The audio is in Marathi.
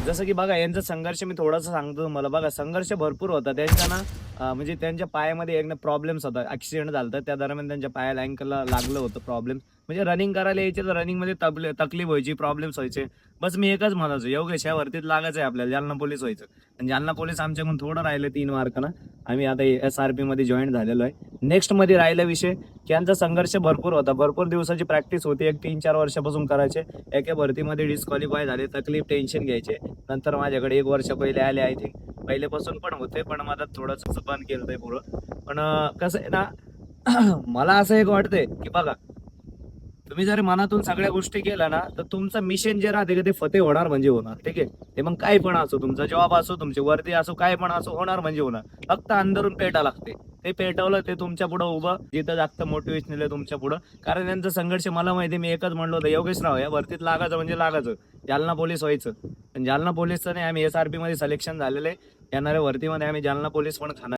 जसं की बघा यांचा संघर्ष मी थोडासा सांगतो तुम्हाला. बघा संघर्ष भरपूर होता त्यांचा ना. म्हणजे त्यांच्या पायामध्ये एक प्रॉब्लेम्स होता. ॲक्सिडेंट झाला होता. त्या दरम्यान त्यांच्या पायाला अँकलला लागलं होतं प्रॉब्लेम. म्हणजे रनिंग करायला यायचे तर रनिंगमध्ये तकलीफ व्हायची, प्रॉब्लेम्स व्हायचे. बस मी एकच म्हणायचो, योगेश ह्या भरतीत लागायचं आहे आपल्याला, जालना पोलीस व्हायचं. आणि जालना पोलीस आमच्याकडून थोडं राहिलं 3 मार्कानं. आम्ही आता SRP मध्ये जॉईन झालेलो आहे. नेक्स्टमध्ये राहिला विषय की यांचा संघर्ष भरपूर होता. भरपूर दिवसाची प्रॅक्टिस होती. एक 3-4 वर्षापासून करायचे. एका भरतीमध्ये डिस्क्वालिफाय झाले, तकलीफ, टेन्शन घ्यायचे. नंतर माझ्याकडे 1 वर्ष पहिले आले, आय थिंक पहिलेपासून पण होते, पण माझं थोडंसं बंद केलं पुरं. पण कसं आहे ना, मला असं एक वाटतंय की बघा, तुम्ही जर मनातून सगळ्या गोष्टी केल्या ना, तर तुमचं मिशन जे राहते का ते फते होणार म्हणजे होणार. ठीक आहे. ते मग काय पण असो, तुमचा जॉब असो, तुमची वर्दी असो, काय पण असो, होणार म्हणजे होणार. फक्त अंदरून पेटा लागते. ते पेटवलं ते तुमच्या पुढं उभं, जिथं जास्त मोटिवेशनल आहे तुमच्या पुढं. कारण त्यांचा संघर्ष मला माहिती, मी एकच म्हणलो होतं, योगेशराव या भरतीत लागायचं म्हणजे लागायचं, जालना पोलीस व्हायचं. पण जालना पोलीसचं नाही, आम्ही SRP मध्ये सिलेक्शन झालेलं आहे. येणाऱ्या भरतीमध्ये आम्ही जालना पोलीस पण खाणार.